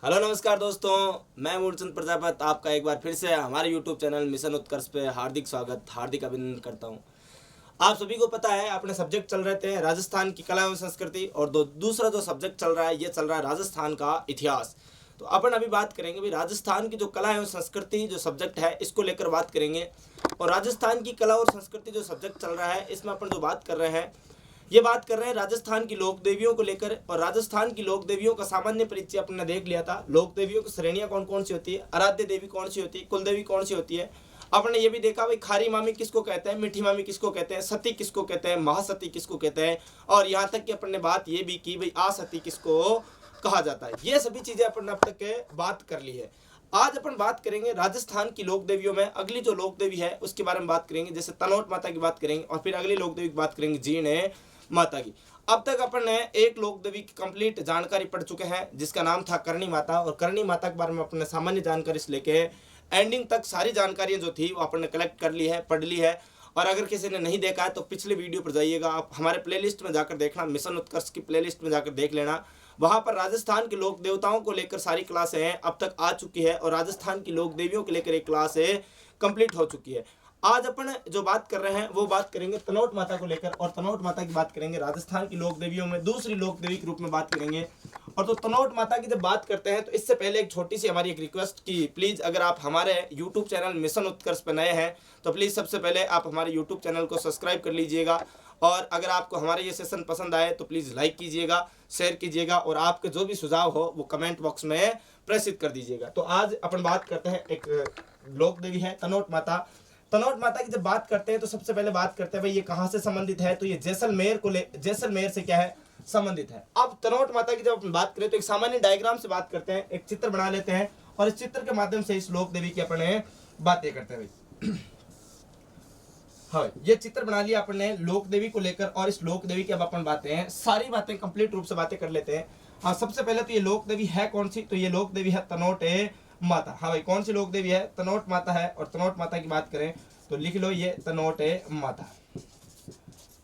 Hello नमस्कार दोस्तों, मैं मूलचंद प्रजापत आपका एक बार फिर से हमारे यूट्यूब चैनल मिशन उत्कर्ष पे हार्दिक स्वागत, हार्दिक अभिनंदन करता हूं। आप सभी को पता है अपने सब्जेक्ट चल रहे थे राजस्थान की कला एवं संस्कृति और दूसरा जो सब्जेक्ट चल रहा है ये चल रहा है राजस्थान का इतिहास। तो अपन अभी बात करेंगे भाई राजस्थान की जो कला एवं संस्कृति जो सब्जेक्ट है इसको लेकर बात करेंगे। और राजस्थान की कला और संस्कृति जो सब्जेक्ट चल रहा है इसमें अपन जो बात कर रहे हैं ये बात कर रहे हैं राजस्थान की लोक देवियों को लेकर। और राजस्थान की लोक देवियों का सामान्य परिचय अपने देख लिया था। लोक देवियों की श्रेणियां कौन कौन सी होती है, आराध्य देवी कौन सी होती है, कुल देवी कौन सी होती है। आपने ये भी देखा भाई खारी मामी किसको कहते हैं, मीठी मामी किसको कहते हैं, सती किसको कहते हैं, महासती किसको कहते हैं। और यहाँ तक कि अपन ने बात ये भी की भाई आसती किसको कहा जाता है। ये सभी चीजें अपन अब तक बात कर ली है। आज अपन बात करेंगे राजस्थान की लोक देवियों में अगली जो लोक देवी है उसके बारे में बात करेंगे। जैसे तनोट माता की बात करेंगे और फिर अगली लोक देवी की बात करेंगे जीर्ण माता की। अब तक अपन ने एक लोक देवी की कंप्लीट जानकारी पढ़ चुके हैं जिसका नाम था करणी माता। और करणी माता के बारे में अपन ने सामान्य जानकारी से लेके एंडिंग तक सारी जानकारियां जो थी वो अपन ने कलेक्ट कर ली है, पढ़ ली है। और अगर किसी ने नहीं देखा है तो पिछले वीडियो पर जाइएगा, आप हमारे प्लेलिस्ट में जाकर देखना, मिशन उत्कर्ष की प्लेलिस्ट में जाकर देख लेना। वहां पर राजस्थान के लोक देवताओं को लेकर सारी क्लासें हैं अब तक आ चुकी है और राजस्थान की लोक देवियों को लेकर एक क्लास कंप्लीट हो चुकी है। आज अपन जो बात कर रहे हैं वो बात करेंगे तनोट माता को लेकर। और तनोट माता की बात करेंगे राजस्थान की लोक देवियों में दूसरी लोक देवी के रूप में बात करेंगे। और तो तनोट माता की जब बात करते हैं तो इससे पहले एक छोटी सी हमारी एक रिक्वेस्ट की, प्लीज अगर आप हमारे यूट्यूब चैनल मिशन उत्कर्ष पर नए हैं तो प्लीज सबसे पहले आप हमारे यूट्यूब चैनल को सब्सक्राइब कर लीजिएगा। और अगर आपको हमारे ये सेशन पसंद आए तो प्लीज लाइक कीजिएगा, शेयर कीजिएगा और आपके जो भी सुझाव हो वो कमेंट बॉक्स में प्रेषित कर दीजिएगा। तो आज अपन बात करते हैं एक लोक देवी है तनोट माता। तनोट माता की जब बात करते हैं तो सबसे पहले बात करते हैं भाई ये कहाँ से संबंधित है, तो ये जैसलमेर से क्या है संबंधित है। अब तनोट माता की जब अपन बात करें तो एक सामान्य डायग्राम से बात करते हैं, एक चित्र बना लेते हैं और इस चित्र के माध्यम से इस लोक देवी की अपने बातें करते हैं भाई। हाँ, ये चित्र बना लिया अपन ने लोक देवी को लेकर। और इस लोक देवी की अब अपन बातें हैं, सारी बातें कंप्लीट रूप से बातें कर लेते हैं। हाँ, सबसे पहले तो ये लोक देवी है कौन सी, तो ये लोक देवी है तनोट माता। हाँ भाई, कौन सी लोक देवी है, तनोट माता है। और तनोट माता की बात करें तो लिख लो ये तनोट माता।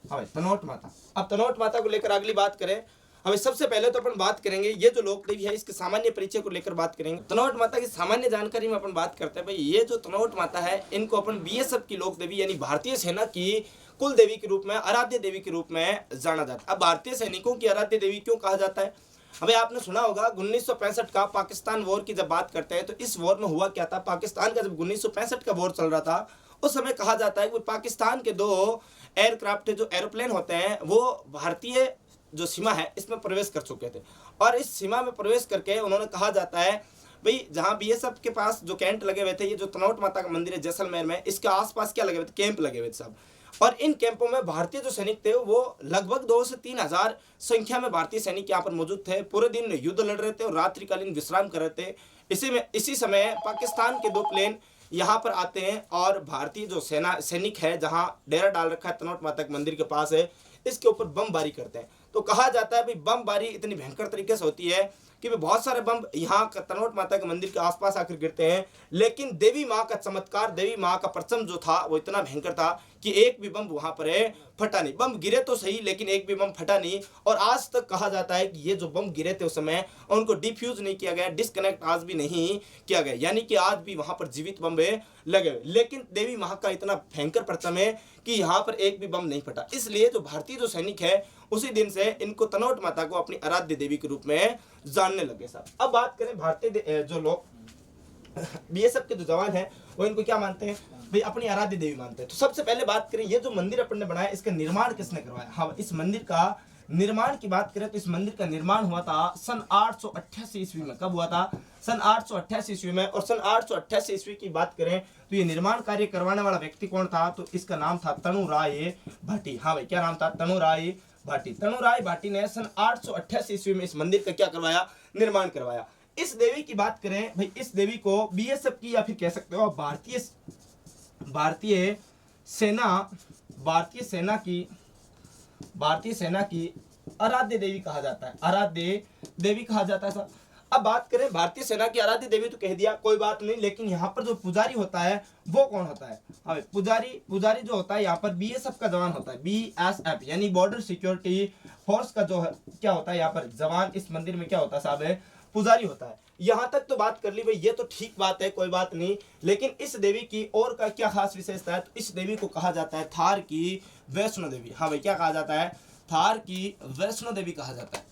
हाँ भाई, तनोट माता। अब तनोट माता को लेकर अगली बात करें, हमें सबसे पहले तो अपन बात करेंगे ये जो लोक देवी है इसके सामान्य परिचय को लेकर बात करेंगे। तनोट माता की सामान्य जानकारी में अपन बात करते हैं भाई ये जो तनोट माता है इनको अपन बीएसएफ की लोक देवी यानी भारतीय सेना की कुल देवी के रूप में, आराध्य देवी के रूप में जाना जाता है। अब भारतीय सैनिकों की आराध्य देवी क्यों कहा जाता है, अभी आपने सुना होगा 1965 का पाकिस्तान वॉर की जब बात करते हैं तो इस वॉर में हुआ क्या था। पाकिस्तान का जब 1965 का वॉर चल रहा था उस समय कहा जाता है कि पाकिस्तान के 2 एयरक्राफ्ट जो एरोप्लेन होते हैं वो भारतीय जो सीमा है इसमें प्रवेश कर चुके थे। और इस सीमा में प्रवेश करके उन्होंने कहा जाता है भाई जहां बीएसएफ के पास जो कैंट लगे हुए थे, ये जो तनोट माता का मंदिर है जैसलमेर में, इसके आसपास क्या लगे हुए थे, कैंप लगे हुए थे सब। और इन कैंपों में भारतीय जो सैनिक थे वो लगभग 2 से 3 हजार संख्या में भारतीय सैनिक यहाँ पर मौजूद थे। पूरे दिन युद्ध लड़ रहे थे और रात्रिकालीन विश्राम कर रहे थे। इसी समय पाकिस्तान के 2 प्लेन यहाँ पर आते हैं और भारतीय जो सैनिक है जहाँ डेरा डाल रखा है तनोट माता के मंदिर के पास है इसके ऊपर बमबारी करते हैं। तो कहा जाता है भाई बमबारी इतनी भयंकर तरीके से होती है कि बहुत सारे बम यहाँ तनोट माता के मंदिर के आसपास आकर गिरते हैं। लेकिन देवी माँ का चमत्कार, देवी माँ का परचम जो था वो इतना भयंकर था कि एक भी बम वहां पर फटा नहीं। बम गिरे तो सही लेकिन एक भी बम फटा नहीं। और आज तक कहा जाता है कि ये जो बम गिरे थे उस समय उनको डिफ्यूज नहीं किया गया, डिस्कनेक्ट आज भी नहीं किया गया, यानी कि आज भी वहां पर जीवित बम लगे हुए। लेकिन देवी माँ का इतना भयंकर परचम है कि यहाँ पर एक भी बम नहीं फटा। इसलिए जो भारतीय जो सैनिक है उसी दिन से इनको तनोट माता को अपनी आराध्य देवी के रूप में जानने लगे साहब। अब बात करें भारतीय जो लोग बीएसएफ के जो जवान हैं वो इनको क्या मानते हैं भाई, अपनी आराध्य देवी मानते हैं। तो सबसे पहले बात करें ये जो मंदिर अपन ने बनाया इसका निर्माण किसने करवाया। हाँ, इस मंदिर का निर्माण की बात करें तो इस मंदिर का निर्माण हुआ था सन 888 ईस्वी में। कब हुआ था, सन 888 ईस्वी में। और सन 888 ईस्वी की बात करें तो ये निर्माण कार्य करवाने वाला व्यक्ति कौन था, तो इसका नाम था तनुराय भाटी। हाँ भाई, क्या नाम था, तनुराय भाटी। तनुराय भाटी ने सन 888 ईस्वी में इस मंदिर का क्या करवाया, निर्माण करवाया। इस देवी की बात करें भाई, इस देवी को बीएसएफ की या फिर कह सकते हो भारतीय सेना की आराध्य देवी कहा जाता है, आराध्य देवी कहा जाता है सर। अब बात करें भारतीय सेना की आराध्य देवी तो कह दिया, कोई बात नहीं, लेकिन यहाँ पर जो पुजारी होता है वो कौन होता है। हाँ, पुजारी जो होता है यहाँ पर बीएसएफ का जवान होता है, बीएसएफ यानी बॉर्डर सिक्योरिटी फोर्स का जो है क्या होता है यहाँ पर जवान इस मंदिर में क्या होता है साहब, पुजारी होता है। यहाँ तक तो बात कर ली भाई, ये तो ठीक बात है, कोई बात नहीं। लेकिन इस देवी की और का क्या खास विशेषता है, तो इस देवी को कहा जाता है थार की वैष्णो देवी। हाँ भाई, क्या कहा जाता है, थार की वैष्णो देवी कहा जाता है।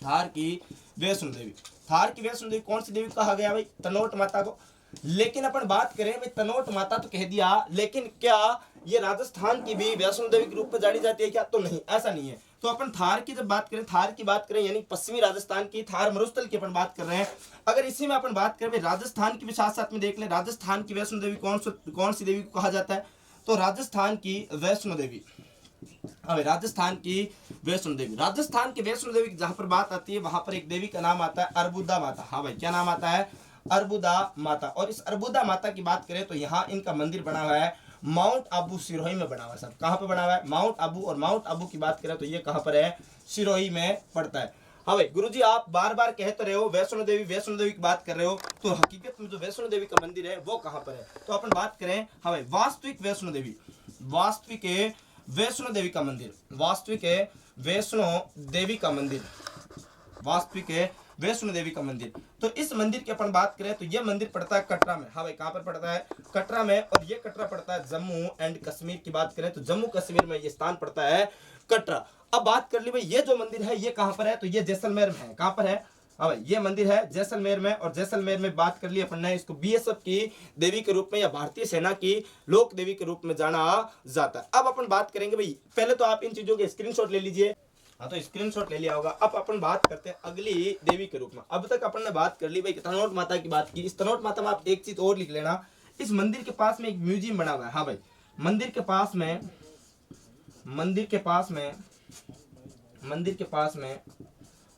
थार की वैष्णो देवी, थार की वैष्णो देवी कौन सी देवी कहा गया भाई, तनोट माता को। लेकिन अपन बात करें भाई, तनोट माता तो कह दिया, लेकिन क्या ये राजस्थान की भी वैष्णो देवी के रूप में जानी जाती है क्या, तो नहीं, ऐसा नहीं है। तो अपन थार की जब बात करें, थार की बात करें यानी पश्चिमी राजस्थान की थार मरुस्थल की अपन बात कर रहे हैं। अगर इसी में अपन बात करें राजस्थान की भी साथ साथ में देख लें, राजस्थान की वैष्णो देवी कौन सी देवी को कहा जाता है, तो राजस्थान की वैष्णो देवी। अब राजस्थान की वैष्णो देवी, राजस्थान की वैष्णो देवी की जहां पर बात आती है वहां पर एक देवी का नाम आता है अर्बुदा माता। हाँ भाई, क्या नाम आता है, अर्बुदा माता। और इस अर्बुदा माता की बात करें तो यहाँ इनका मंदिर बना हुआ है माउंट आबू सिरोही में बना हुआ है। सब कहाँ पे बना हुआ है, माउंट आबू। और माउंट आबू की बात करें तो ये कहाँ पर है, सिरोही में पड़ता है। हाँ भाई गुरुजी, आप बार बार कहते रहे हो वैष्णो देवी की बात कर रहे हो, तो हकीकत में जो वैष्णो देवी का मंदिर है वो कहाँ पर है, तो अपन बात करें हाँ भाई वास्तविक वैष्णो देवी, वास्तविक वैष्णो देवी का मंदिर, वास्तविक वैष्णो देवी का मंदिर, वास्तविक वैष्णो देवी का मंदिर। तो इस मंदिर की अपन बात करें तो यह मंदिर पड़ता है कटरा में। हाँ भाई, कहाँ पर पड़ता है, कटरा में। और ये कटरा पड़ता है जम्मू एंड कश्मीर की बात करें तो जम्मू कश्मीर में ये स्थान पड़ता है कटरा। अब बात कर ली भाई, ये जो मंदिर है ये कहाँ पर है, तो ये जैसलमेर में है। कहाँ पर है, हाँ भाई ये मंदिर है जैसलमेर में। और जैसलमेर में बात कर ली अपन ने, इसको बीएसएफ की देवी के रूप में या भारतीय सेना की लोक देवी के रूप में जाना जाता है। अब अपन बात करेंगे भाई, पहले तो आप इन चीजों के स्क्रीनशॉट ले लीजिए। हाँ, तो स्क्रीनशॉट ले लिया होगा। अब अपन बात करते हैं अगली देवी के रूप में। अब तक अपन ने बात कर ली भाई तनोट माता की बात की। इस तनोट माता में आप एक चीज और लिख लेना, इस मंदिर के पास में एक म्यूजियम बना हुआ है। हाँ भाई, मंदिर के पास में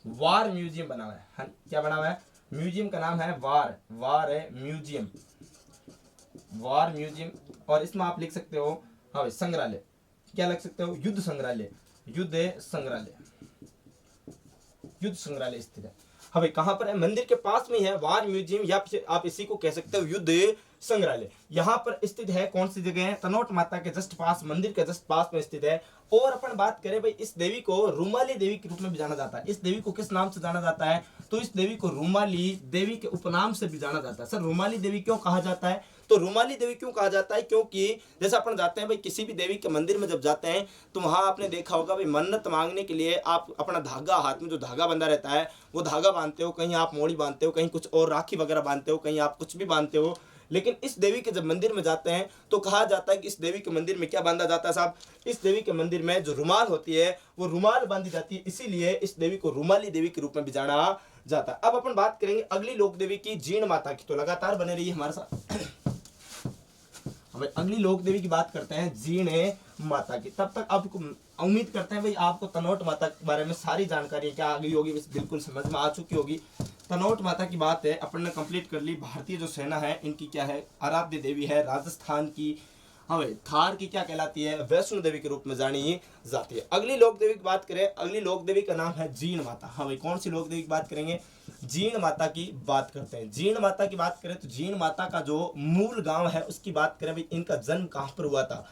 वार म्यूजियम बना हुआ है। हाँ, क्या बना हुआ है, म्यूजियम का नाम है वार म्यूजियम, वार म्यूजियम। और इसमें आप लिख सकते हो हाँ भाई संग्रहालय, क्या लिख सकते हो, युद्ध संग्रहालय स्थित है। हाँ भाई, कहाँ पर है, मंदिर के पास में है वार म्यूजियम, या फिर आप इसी को कह सकते हो युद्ध संग्रहालय। यहाँ पर स्थित है, कौन सी जगह है, तनोट माता के जस्ट पास, मंदिर के जस्ट पास में स्थित है। और अपन बात करें भाई, इस देवी को रूमाली देवी के रूप में भी जाना जाता है। इस देवी को किस नाम से जाना जाता है, तो इस देवी को रूमाली देवी के उपनाम से भी जाना जाता है। सर रूमाली देवी क्यों कहा जाता है, तो रूमाली देवी क्यों कहा जाता है, क्योंकि जैसे अपन जाते हैं भाई किसी भी देवी के मंदिर में जब जाते हैं तो वहां आपने देखा होगा भाई मन्नत मांगने के लिए आप अपना धागा, हाथ में जो धागा बंधा रहता है वो धागा बांधते हो, कहीं आप मोड़ी बांधते हो, कहीं कुछ और राखी वगैरह बांधते हो, कहीं आप कुछ भी बांधते हो। लेकिन इस देवी के जब मंदिर में जाते हैं तो कहा जाता है कि इस देवी के मंदिर में क्या बांधा जाता है साहब, इस देवी के मंदिर में जो रुमाल होती है वो रुमाल बांधी जाती है, इसीलिए इस देवी को रूमाली देवी के रूप में भी जाना जाता है। अब अपन बात करेंगे अगली लोक देवी की, जीण माता की, तो लगातार बने रहिए हमारे साथ। भाई अगली लोक देवी की बात करते हैं जीण माता की। तब तक आपको उम्मीद करते हैं भाई आपको तनोट माता के बारे में सारी जानकारी क्या आ गई होगी, बिल्कुल समझ में आ चुकी होगी। तनोट माता की बात है अपन ने कंप्लीट कर ली। भारतीय जो सेना है इनकी क्या है, आराध्य देवी है, राजस्थान की हाँ भाई थार की क्या कहलाती है, वैष्णो देवी के रूप में जानी जाती है। अगली लोक देवी की बात करें, अगली लोक देवी का नाम है जीण माता। हाँ भाई, कौन सी लोक देवी की बात करेंगे, जीण माता की बात करते हैं। जीण माता की बात करें तो जीण माता का जो मूल गांव है उसकी बात करें भाई, इनका जन्म कहाँ पर हुआ था।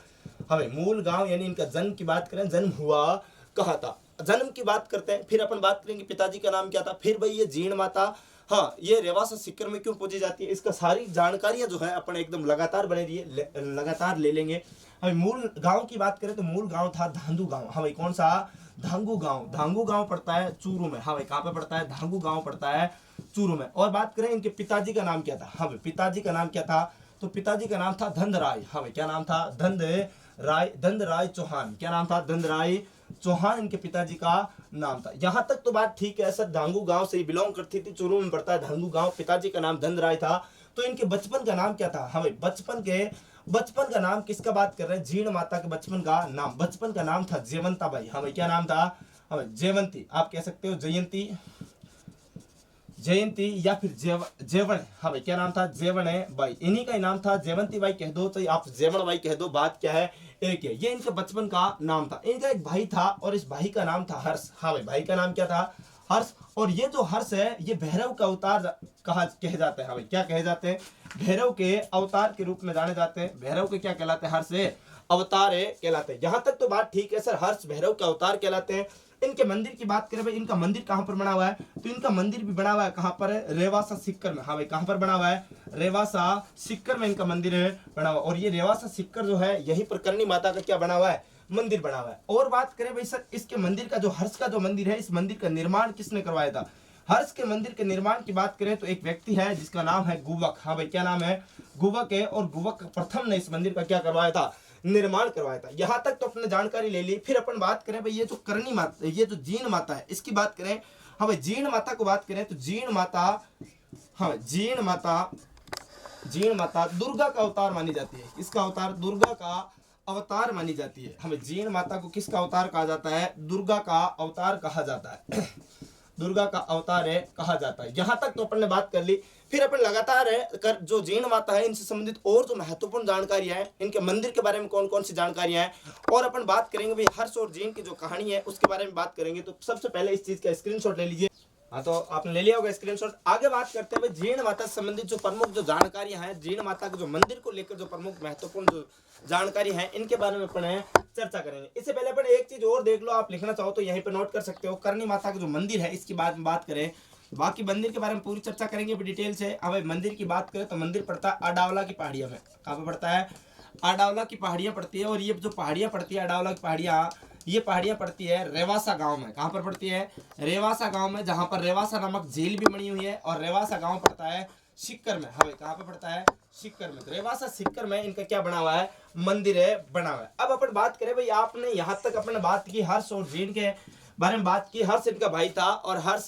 हाँ भाई, मूल गांव यानी इनका जन्म की बात करें, जन्म हुआ कहाँ था, जन्म की बात करते हैं। फिर अपन बात करेंगे पिताजी का नाम क्या था। फिर भाई ये जीण माता हाँ ये रेवासा सीकर में क्यों पूजी जाती है, इसका सारी जानकारियां जो है अपन एकदम लगातार बने रहिए, लगातार ले लेंगे। हमें मूल गांव की बात करें तो मूल गांव था धांधु गांव। हाँ भाई, कौन सा, धांगू गांव। धांगू गांव पड़ता है चूरू में। हाँ भाई, कहाँ पे पड़ता है, धांगू गांव पड़ता है चूरू में। और बात करें इनके पिताजी का नाम क्या था। हाँ भाई, पिताजी का नाम क्या था, तो पिताजी का नाम था धनराय। हाँ भाई, क्या नाम था, धनराय चौहान। क्या नाम था, धनराय चौहान इनके पिताजी का नाम था। यहां तक तो बात ठीक है सर, धांगू गांव से ही बिलोंग करती थी, चूरू में पड़ता है धांगू गांव, पिताजी का नाम धनराय था। तो इनके बचपन का नाम क्या था, हाँ भाई बचपन का नाम किसका बात कर रहे हैं, जीण माता के बचपन का नाम था जयवंता बाई। हाँ भाई, क्या नाम था, हाँ भाई जयवंती, आप कह सकते हो जयंती या फिर जेवण। हाँ भाई, क्या नाम था, जेवण बाई, इन्हीं का ही नाम था। जयवंती बाई कह दो तो आप जेवण बाई कह दो, बात क्या है एक है। ये इनके बचपन का नाम था। इनका एक भाई था और इस भाई का नाम था हर्ष। हाँ भाई, भाई का नाम क्या था, हर्ष। और ये जो हर्ष है ये भैरव का अवतार कहे जाते हैं। हाँ भाई, क्या कहे जाते हैं, भैरव के अवतार के रूप में जाने जाते हैं। भैरव के क्या कहलाते हैं, हर्ष अवतार कहलाते हैं। यहाँ तक तो बात ठीक है सर, हर्ष भैरव के अवतार कहलाते हैं। इनके मंदिर की बात करें भाई, इनका मंदिर कहाँ पर बना हुआ है, तो इनका मंदिर भी बना हुआ है कहाँ पर है, रेवासा सीकर में। हाँ भाई, कहाँ पर बना हुआ है, रेवासा सीकर में इनका मंदिर है बना हुआ। और ये रेवासा सीकर जो है, यहीं पर करणी माता का क्या बना हुआ है, मंदिर बना हुआ है। और बात करें भाई सर, इसके मंदिर का जो हर्ष का जो मंदिर है, इस मंदिर का निर्माण किसने करवाया था। हर्ष के मंदिर के निर्माण की बात करें तो एक व्यक्ति है जिसका नाम है गुवक। हाँ भाई, क्या नाम है, गुवक है। और गुवक प्रथम ने इस मंदिर का क्या करवाया था, निर्माण करवाया था। यहां तक तो अपने जानकारी ले ली। फिर अपन बात करें भाई, ये जो करणी माता, ये जो जीण माता है, इसकी बात करें। हाँ भाई, जीण माता को बात करें तो जीण माता, हाँ जीण माता दुर्गा का अवतार मानी जाती है। इसका अवतार दुर्गा का अवतार मानी जाती है। हमें जीण माता को किसका अवतार कहा जाता है, दुर्गा का अवतार कहा जाता है। दुर्गा का अवतार है कहा जाता है। यहां तक तो अपन ने बात कर ली। फिर अपन लगातार है कर जो जीण माता है, इनसे संबंधित और जो महत्वपूर्ण जानकारियां हैं, इनके मंदिर के बारे में कौन कौन सी जानकारियां हैं, और अपन बात करेंगे भाई हर्ष और जीण की जो कहानी है उसके बारे में बात करेंगे। तो सबसे पहले इस चीज का स्क्रीनशॉट ले लीजिए। हाँ, तो आपने ले लिया होगा स्क्रीनशॉट। आगे बात करते हैं जीण माता से संबंधित जो प्रमुख जो जानकारियां हैं, जीण माता के जो मंदिर को लेकर जो प्रमुख महत्वपूर्ण जो जानकारी है, इनके बारे में अपन चर्चा करेंगे। इससे पहले अपन एक चीज और देख लो, आप लिखना चाहो तो यहीं पे नोट कर सकते हो। करणी माता का जो मंदिर है, इसकी बात करें, बाकी मंदिर के बारे में पूरी चर्चा करेंगे डिटेल से। अब मंदिर की बात करें तो मंदिर पड़ता है अडावला की पहाड़ियों में। कहाँ पे पड़ता है, अडावला की पहाड़ियां पड़ती है। और ये जो पहाड़ियां पड़ती है अडावला की पहाड़ियां, ये पहाड़ियां पड़ती है रेवासा गांव में। कहां पर पड़ती है, रेवासा गांव में, जहां पर रेवासा नामक झील भी बनी हुई है। और रेवासा गांव पड़ता है सीकर में। हाँ, कहां पे पड़ता है, सीकर में। तो रेवासा सीकर में इनका क्या बना हुआ है, मंदिर है बना हुआ है। अब अपन बात करें भाई, आपने यहां तक अपने बात की हर्ष और जीण के बारे में बात की। हर्ष इनका भाई था और हर्ष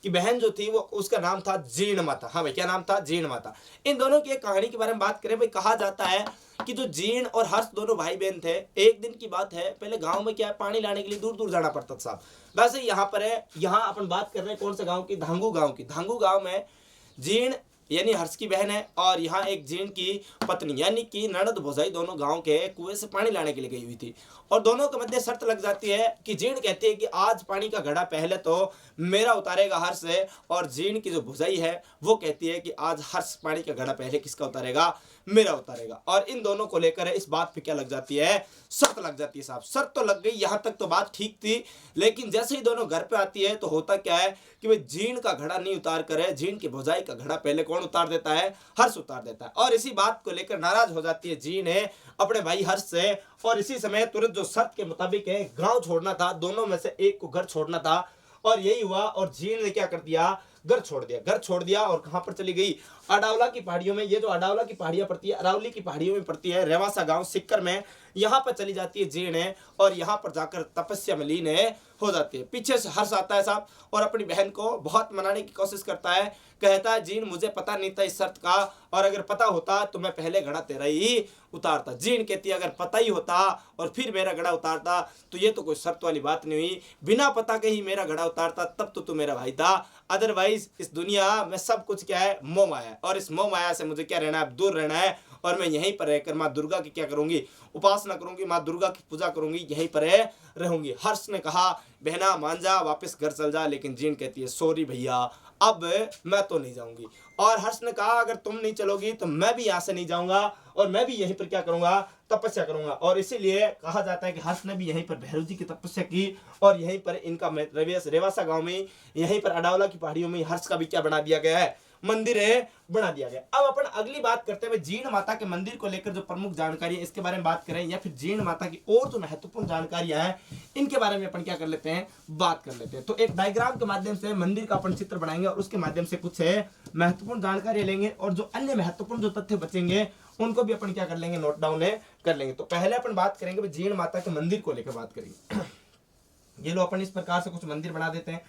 की बहन जो थी वो उसका नाम था जीण माता। हाँ भाई, क्या नाम था, जीण माता। इन दोनों की एक कहानी के बारे में बात करें भाई, कहा जाता है कि जो जीण और हर्ष दोनों भाई बहन थे, एक दिन की बात है, पहले गांव में क्या है, पानी लाने के लिए दूर दूर जाना पड़ता था साहब। वैसे यहाँ पर है, यहाँ अपन बात कर रहे हैं कौन से गांव की, धांगू गांव की। धांगू गांव में जीण यानी हर्ष की बहन है और यहाँ एक जीण की पत्नी यानी कि ननद भौजाई दोनों गांव के कुएं से पानी लाने के लिए गई हुई थी। और दोनों के मध्य शर्त लग जाती है कि जीण कहती है कि आज पानी का घड़ा पहले तो मेरा उतारेगा हर्ष है, और जीण की जो भौजाई है वो कहती है कि आज हर्ष पानी का घड़ा पहले किसका उतारेगा, मेरा उतारेगा। और इन दोनों को लेकर इस बात पे क्या लग जाती है, शर्त लग जाती है साहब। शर्त तो लग गई, यहाँ तक तो बात ठीक थी। लेकिन जैसे ही दोनों घर पे आती है तो होता क्या है कि भाई जीण का घड़ा नहीं उतार कर, जीण की भौजाई का घड़ा पहले कौन उतार देता है, हर्ष उतार देता है। और इसी बात को लेकर नाराज हो जाती है जीण है अपने भाई हर्ष से। और इसी समय तुरंत जो शर्त के मुताबिक है गांव छोड़ना था, दोनों में से एक को घर छोड़ना था, और यही हुआ। और जीण ने क्या कर दिया, घर छोड़ दिया। और कहां पर चली गई, अडावला की पहाड़ियों में। ये जो अडावला की पहाड़ियां पड़ती है, अरावली की पहाड़ियों में पड़ती है, रेवासा गांव सिक्कर में, यहाँ पर चली जाती है जीण है। और यहाँ पर जाकर तपस्या में लीन हो जाती है। पीछे से हर्ष आता है साहब और अपनी बहन को बहुत मनाने की कोशिश करता है। कहता है जीण मुझे पता नहीं था इस शर्त का, और अगर पता होता तो मैं पहले घड़ा तेरा ही उतारता। जीण कहती है अगर पता ही होता और फिर मेरा घड़ा उतारता तो ये तो कोई शर्त वाली बात नहीं हुई, बिना पता के ही मेरा घड़ा उतारता तब तो तू मेरा भाई था। अदरवाइज इस दुनिया में सब कुछ क्या है, मोह माया है, और इस मोह माया से मुझे क्या रहना है, दूर रहना है। और मैं यहीं पर रहकर माँ दुर्गा की क्या करूंगी, उपासना करूंगी, माँ दुर्गा की पूजा करूंगी, यहीं पर रहूंगी। हर्ष ने कहा बहना मान जा, वापस घर चल जा। लेकिन जीण कहती है सॉरी भैया, अब मैं तो नहीं जाऊंगी। और हर्ष ने कहा अगर तुम नहीं चलोगी तो मैं भी यहाँ से नहीं जाऊंगा, और मैं भी यहीं पर क्या करूंगा, तपस्या करूंगा। और इसीलिए कहा जाता है कि हर्ष ने भी यहीं पर भैरव जी की तपस्या की। और यहीं पर इनका रेवासा गांव में, यहीं पर अडावला की पहाड़ियों में हर्ष का भी क्या बना दिया गया है, मंदिर है बना दिया गया। अब अपन अगली बात करते हुए जीण माता के मंदिर को लेकर जो प्रमुख जानकारी है इसके बारे में बात करें, या फिर जीण माता की और जो महत्वपूर्ण जानकारियां हैं इनके बारे में अपन क्या कर लेते हैं, बात कर लेते हैं। तो एक डायग्राम के माध्यम से मंदिर का अपन चित्र बनाएंगे और उसके माध्यम से कुछ महत्वपूर्ण जानकारी लेंगे, और जो अन्य महत्वपूर्ण जो तथ्य बचेंगे उनको भी अपन क्या कर लेंगे, नोट डाउन कर लेंगे। तो पहले अपन बात करेंगे जीण माता के मंदिर को लेकर बात करेंगे। ये लो अपन इस प्रकार से कुछ मंदिर बना देते हैं।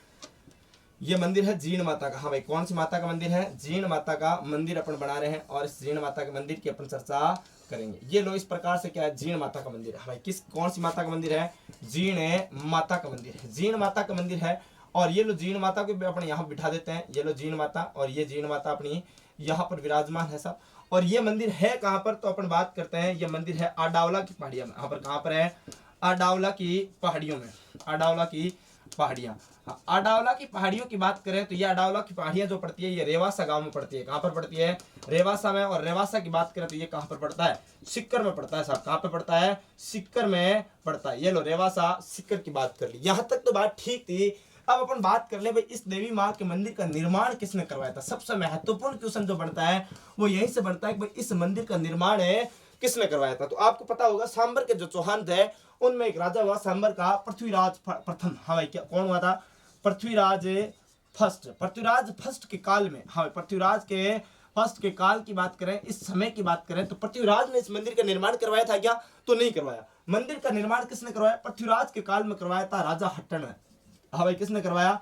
ये मंदिर है जीण माता का। हाँ भाई, कौन सी माता का मंदिर है, जीण माता का मंदिर अपन बना रहे हैं, और इस जीण माता के मंदिर की अपन चर्चा करेंगे। ये लो इस प्रकार से क्या है, जीण माता का मंदिर है। हाँ भाई, कौन सी माता का मंदिर है, जीण माता का मंदिर है, जीण माता का मंदिर है। और ये लो जीण माता को भी अपन यहाँ बिठा देते हैं। ये लो जीण माता, और ये जीण माता अपनी यहाँ पर विराजमान है सब। और ये मंदिर है कहाँ पर, तो अपन बात करते हैं, ये मंदिर है अडावला की पहाड़ियों में। यहाँ पर कहाँ पर है, अडावला की पहाड़ियों में, अडावला की पहाड़ियाँ। हाँ, अडावला की पहाड़ियों की बात करें तो ये अडावला की पहाड़ियाँ जो पड़ती है ये रेवासा गांव में पड़ती है। कहाँ पर पड़ती है? रेवासा में। और रेवासा की बात करें तो ये कहाँ पर पड़ता है? सिक्कर में पड़ता है साहब। कहाँ पे पड़ता है? सिक्कर में पड़ता है। ये लो रेवासा सिक्कर की बात कर ली। यहाँ तक तो बात ठीक थी। अब अपन बात कर ले भाई इस देवी माँ के मंदिर का निर्माण किसने करवाया था। सबसे महत्वपूर्ण क्वेश्चन जो बनता है वो यहीं से बनता है कि भाई इस मंदिर का निर्माण है किसने करवाया था। तो आपको पता होगा सांबर के जो चौहान थे उनमें एक राजा हुआ सांबर का पृथ्वीराज प्रथम। हाँ भाई क्या कौन हुआ था? पृथ्वीराज फर्स्ट। पृथ्वीराज फर्स्ट के काल में, हाँ पृथ्वीराज के फर्स्ट के काल की बात करें, इस समय की बात करें तो पृथ्वीराज ने इस मंदिर का निर्माण करवाया था क्या? तो नहीं करवाया। मंदिर का निर्माण किसने करवाया? पृथ्वीराज के काल में करवाया था राजा हट्टड़ ने। हाँ भाई किसने करवाया?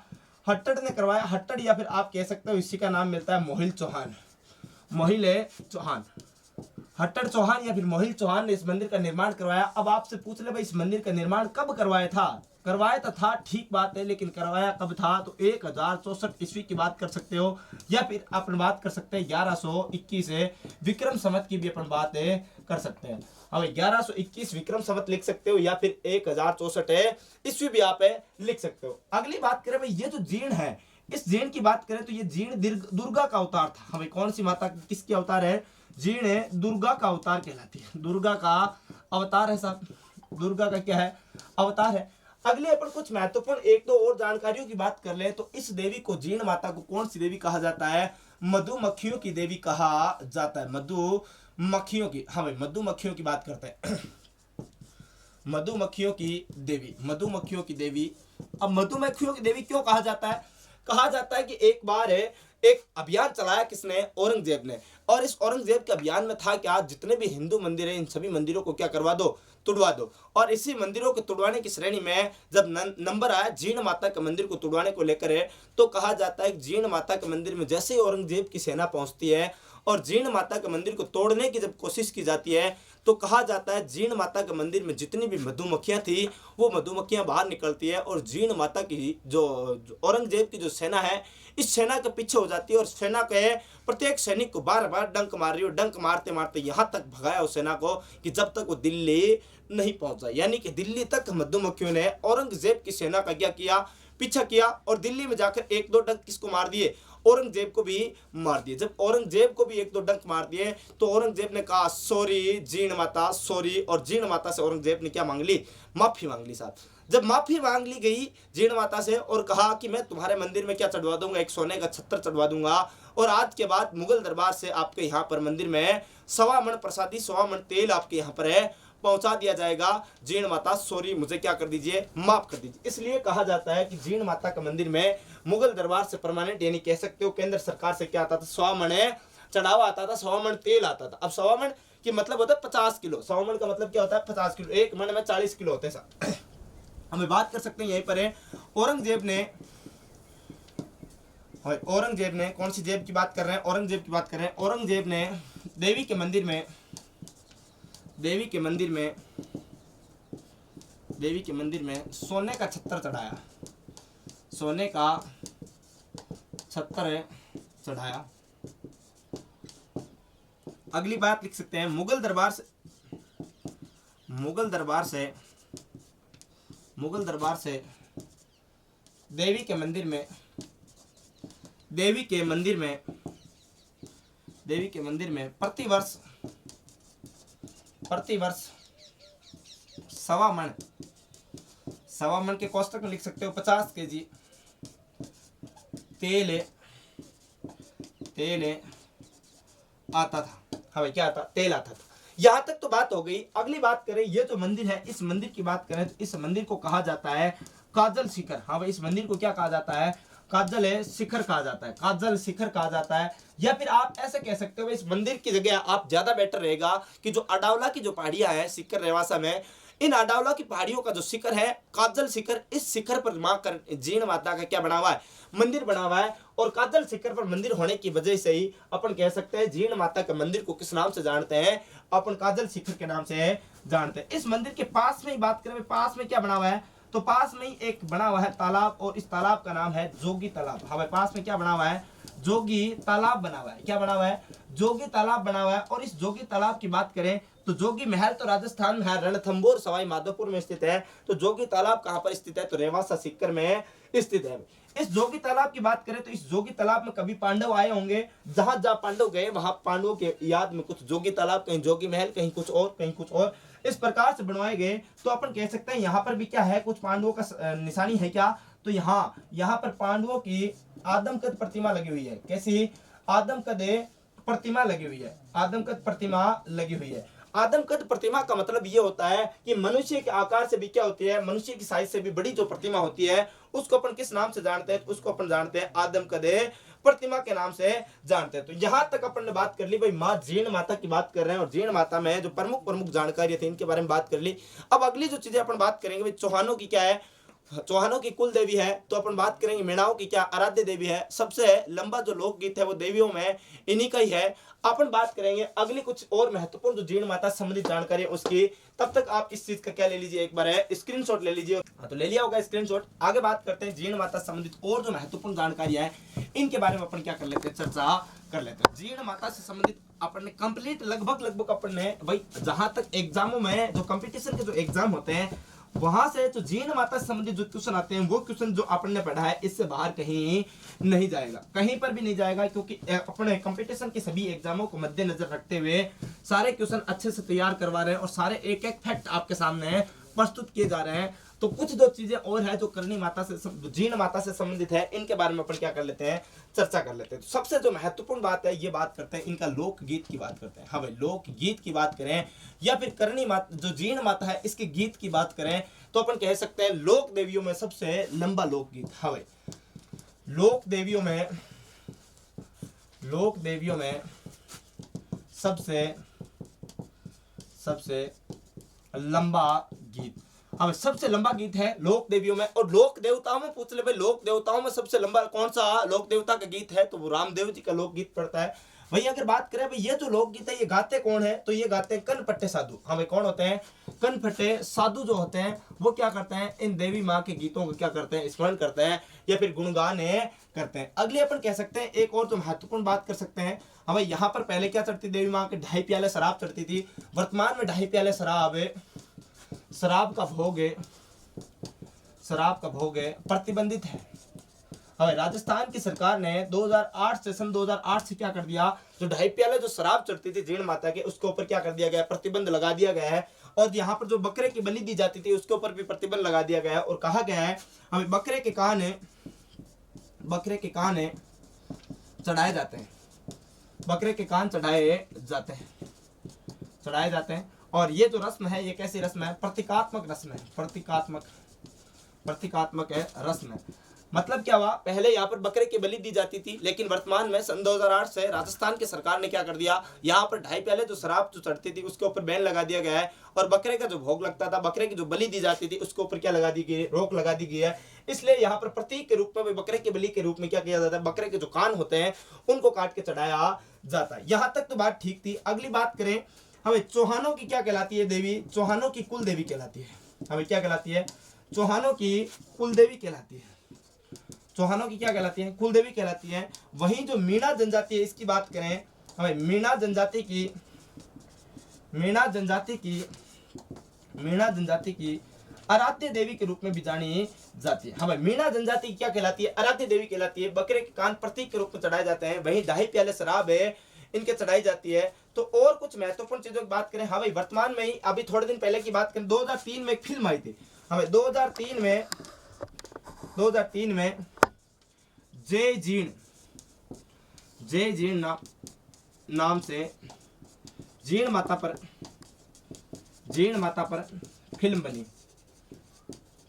हट्टड़ ने करवाया। हट्टड़ या फिर आप कह सकते हो इसी का नाम मिलता है मोहिल चौहान। मोहिल चौहान, हट्टड़ चौहान या फिर मोहिल चौहान ने इस मंदिर का निर्माण करवाया। अब आपसे पूछ ले भाई इस मंदिर का निर्माण कब करवाया था? करवाया तो था ठीक बात है, लेकिन करवाया कब था? तो 1064 ईस्वी की बात कर सकते हो या फिर अपन बात कर सकते हैं 1121 विक्रम संवत की भी अपन बात कर सकते हैं। अब 1121 विक्रम संवत लिख सकते हो या फिर 1064 ईस्वी भी आप लिख सकते हो। अगली बात करें भाई ये जो जीर्ण है, इस जीर्ण की बात करें तो ये जीर्ण दुर्गा का अवतार था। हमें कौन सी माता किसकी अवतार है? जीर्ण दुर्गा का अवतार कहलाती है। दुर्गा का अवतार है साहब। दुर्गा का क्या है? अवतार है। अगले अपन कुछ महत्वपूर्ण एक दो और जानकारियों की बात कर ले तो इस देवी को, जीर्ण माता को कौन सी देवी कहा जाता है? मधुमक्खियों की देवी कहा जाता है। मधुमक्खियों की, हाँ भाई मधुमक्खियों की बात करते हैं। मधुमक्खियों की देवी, मधुमक्खियों की देवी। अब मधुमक्खियों की देवी क्यों कहा जाता है? कहा जाता है कि एक बार एक अभियान चलाया किसने? औरंगजेब ने। और इस औरंगजेब के अभियान में था कि आज जितने भी हिंदू मंदिर हैं इन सभी मंदिरों को क्या करवा दो? तुड़वा दो। और इसी मंदिरों को तुड़वाने की श्रेणी में जब नंबर आया जीर्ण माता के मंदिर को तुड़वाने को लेकर तो कहा जाता है कि जीर्ण माता के मंदिर में जैसे ही औरंगजेब की सेना पहुंचती है और जीर्ण माता के मंदिर को तोड़ने की जब कोशिश की जाती है तो कहा जाता है जीर्ण माता के मंदिर में जितनी भी मधुमक्खियां थी वो मधुमक्खियां बाहर निकलती है और जीर्ण माता की जो औरंगजेब की जो सेना है इस सेना के पीछे हो जाती है और सेना के प्रत्येक सैनिक को बार बार डंक मार रही हो। डंक मारते मारते यहाँ तक भगाया उस सेना को कि जब तक वो दिल्ली नहीं पहुंचा। यानी कि दिल्ली तक मधुमक्खियों ने औरंगजेब की सेना का क्या किया? पीछा किया और दिल्ली में जाकर एक दो डंक किसको मार दिए? औरंगजेब को भी मार दिए। जब औरंगजेब को भी एक दो डंक मार दिए तो औरंगजेब ने कहा सॉरी जीर्ण माता सॉरी, और जीर्ण माता से औरंगजेब ने क्या मांग ली? माफी मांग ली साहब। जब माफी मांग ली गई जीर्ण माता से और कहा कि मैं तुम्हारे मंदिर में क्या चढ़वा दूंगा? एक सोने का छत्र चढ़वा दूंगा और आज के बाद मुगल दरबार से आपके यहाँ पर मंदिर में 1.25 मन प्रसादी 1.25 मन तेल आपके यहाँ पर पहुंचा दिया जाएगा। जीर्ण माता सॉरी मुझे क्या कर दीजिए? माफ कर दीजिए। इसलिए कहा जाता है कि जीर्ण माता का मंदिर में मुगल दरबार से परमानेंट यानी कह सकते हो केंद्र सरकार से क्या आता था? 100 मन चढ़ावा आता था, 100 मन तेल आता था। अब 100 मन की मतलब होता है 50 किलो। 100 मन का मतलब क्या होता है? 50 किलो। एक मन में 40 किलो होते हैं। हमें बात कर सकते हैं यहीं पर औरंगजेब ने कौन सी जेब की बात कर रहे हैं? औरंगजेब की बात कर रहे हैं। औरंगजेब ने देवी के मंदिर में सोने का छत्र चढ़ाया। सोने का छत्र चढ़ाया। अगली बात लिख सकते हैं मुगल दरबार से देवी के मंदिर में प्रतिवर्ष 1.25 मन के कोष्टक में लिख सकते हो 50 केजी तेल आता था। हाँ भाई क्या आता? तेल आता था। यहाँ तक तो बात हो गई। अगली बात करें ये जो मंदिर है इस मंदिर की बात करें तो इस मंदिर को कहा जाता है काजल शिखर। हाँ भाई इस मंदिर को क्या कहा जाता है? काजल शिखर कहा जाता है। काजल शिखर कहा जाता है या फिर आप ऐसे कह सकते हो इस मंदिर की जगह आप ज्यादा बेटर रहेगा कि जो अडावला की जो पहाड़ियां हैं सिक्कर रेवासा में, इन अडावला की पहाड़ियों का जो शिखर है काजल शिखर, इस शिखर पर मां कर जीर्ण माता का क्या बना हुआ है? मंदिर बना हुआ है। और काजल शिखर पर मंदिर होने की वजह से ही अपन कह सकते हैं जीर्ण माता के मंदिर को किस नाम से जानते हैं? अपन काजल शिखर के नाम से जानते हैं। इस मंदिर के पास में ही बात करें पास में क्या बना हुआ है? तो पास में ही एक बना हुआ है तालाब, और इस तालाब का नाम है जोगी तालाब। हमारे पास में क्या बना हुआ है? जोगी तालाब बना हुआ है। क्या बना हुआ है? जोगी तालाब बना हुआ है। और इस जोगी तालाब की बात करें तो जोगी महल तो राजस्थान में है, रणथंभौर सवाई माधोपुर में स्थित है। तो जोगी तालाब कहाँ पर स्थित है? तो रेवासा सीकर में स्थित है। इस जोगी तालाब की बात करें तो इस जोगी तालाब में कभी पांडव आए होंगे, जहां जहां पांडव गए वहां पांडवों के याद में कुछ जोगी तालाब, कहीं जोगी महल, कहीं कुछ और, कहीं कुछ और, इस प्रकार से बनवाए गए। तो अपन कह सकते हैं यहाँ पर भी क्या है, कुछ पांडवों का निशानी है क्या? तो यहाँ पर पांडवों की आदमकद प्रतिमा लगी हुई है। कैसी? आदमकद प्रतिमा लगी हुई है। आदमकद प्रतिमा लगी हुई है। आदमकद प्रतिमा का मतलब ये होता है कि मनुष्य के आकार से भी क्या होती है, मनुष्य की साइज से भी बड़ी जो प्रतिमा होती है उसको अपन किस नाम से जानते हैं? उसको अपन जानते हैं आदमकद प्रतिमा के नाम से जानते हैं। तो यहां तक अपन ने बात कर ली भाई, माँ जीण माता की बात कर रहे हैं, और जीण माता में जो प्रमुख जानकारी थी इनके बारे में बात कर ली। अब अगली जो चीजें अपन बात करेंगे भाई, चौहानों की क्या है? चौहानों की कुल देवी है। तो अपन बात करेंगे मीणाओं की क्या? आराध्य देवी है। सबसे लंबा जो लोकगीत है वो देवियों में इन्हीं का ही है। अपन बात करेंगे अगली कुछ और महत्वपूर्ण जो जीण माता से संबंधित जानकारी है उसकी। तब तक आप इस चीज का क्या ले लीजिए, एक बार है स्क्रीनशॉट ले लीजिए। हाँ, तो ले लिया होगा स्क्रीनशॉट। आगे बात करते हैं जीण माता से संबंधित और जो महत्वपूर्ण जानकारी है इनके बारे में अपन क्या कर लेते हैं, चर्चा कर लेते हैं। जीण माता से संबंधित अपन ने कंप्लीट लगभग अपन ने भाई, जहां तक एग्जामों में जो कंपटीशन के जो एग्जाम होते हैं वहां से जो जीण माता से संबंधित जो क्वेश्चन आते हैं वो क्वेश्चन जो अपन ने पढ़ा है इससे बाहर कहीं नहीं जाएगा, कहीं पर भी नहीं जाएगा, क्योंकि अपने कंपटीशन के सभी एग्जामों को मद्देनजर रखते हुए सारे क्वेश्चन अच्छे से तैयार करवा रहे हैं और सारे एक एक फैक्ट आपके सामने प्रस्तुत किए जा रहे हैं। तो कुछ जो चीजें और है जो करणी माता से, जीण माता से संबंधित है, इनके बारे में अपन क्या कर लेते हैं, चर्चा कर लेते हैं। तो सबसे जो महत्वपूर्ण बात है ये बात करते हैं इनका लोकगीत की बात करते हैं। हाँ भाई, लोकगीत की बात करें या फिर करणी माता जो जीण माता है इसके गीत की बात करें तो अपन कह सकते हैं लोक देवियों में सबसे लंबा लोकगीत। हाँ भाई, लोक देवियों में सबसे लंबा गीत। हाँ, सबसे लंबा गीत है लोक देवियों में। और लोक देवताओं में पूछ ले भाई, लोक देवताओं में सबसे लंबा कौन सा लोक देवता का गीत है? तो वो रामदेव जी का लोकगीत पड़ता है। भाई अगर बात करें भाई ये जो लोकगीत है ये गाते कौन है? तो ये गाते हैं कनपट्टे साधु। हाँ भाई, कौन होते हैं? कनपट्टे साधु जो होते हैं वो क्या करते हैं, इन देवी माँ के गीतों को क्या करते हैं, स्मरण करते हैं या फिर गुणगान करते हैं। अगले अपन कह सकते हैं एक और तो महत्वपूर्ण बात कर सकते हैं। हाँ भाई, यहाँ पर पहले क्या चढ़ती देवी माँ के 2.5 प्याले शराब चढ़ती थी। वर्तमान में 2.5 प्याले शराब का भोग प्रतिबंधित है। अब राजस्थान की सरकार ने 2008 से सन 2008 से क्या कर दिया, जो 2.5 प्याले जो शराब चढ़ती थी जीण माता के उसके ऊपर क्या कर दिया गया, प्रतिबंध लगा दिया गया है। और यहाँ पर जो बकरे की बलि दी जाती थी उसके ऊपर भी प्रतिबंध लगा दिया गया है और कहा गया है हमें बकरे के कान चढ़ाए जाते हैं, बकरे के कान चढ़ाए जाते हैं। और ये जो रस्म है ये कैसी रस्म है? प्रतीकात्मक रस्म है। प्रतीकात्मक है रस्म है। मतलब क्या हुआ, पहले यहाँ पर बकरे की बलि दी जाती थी, लेकिन वर्तमान में सन 2008 से राजस्थान की सरकार ने क्या कर दिया, यहाँ पर 2.5 प्याले जो शराब जो चढ़ती थी उसके ऊपर बैन लगा दिया गया है। और बकरे का जो भोग लगता था, बकरे की जो बलि दी जाती थी उसके ऊपर क्या लगा दी गई, रोक लगा दी गई है। इसलिए यहाँ पर प्रतीक के रूप में बकरे की बलि के रूप में क्या किया जाता है, बकरे के जो कान होते हैं उनको काट के चढ़ाया जाता है। यहाँ तक तो बात ठीक थी। अगली बात करें हमें चौहानों की क्या कहलाती है देवी, चौहानों की कुल देवी कहलाती है। हमें क्या कहलाती है, चौहानों की कुल देवी कहलाती है। चौहानों की क्या कहलाती है, कुल देवी कहलाती है। वहीं जो मीणा जनजाति है इसकी बात करें, हमें मीणा जनजाति की आराध्य देवी के रूप में भी जानी जाती है। हमें मीणा जनजाति क्या कहलाती है, आराध्य देवी कहलाती है। बकरे के कान प्रतीक के रूप में चढ़ाए जाते हैं। वहीं 2.5 प्याले शराब है इनके चढ़ाई जाती है। तो और कुछ महत्वपूर्ण चीजों की बात करें, हाँ भाई वर्तमान में ही अभी थोड़े दिन पहले की बात करें 2003 में एक फिल्म आई थी। हमें 2003 में जय जीण नाम से जीण माता पर फिल्म बनी।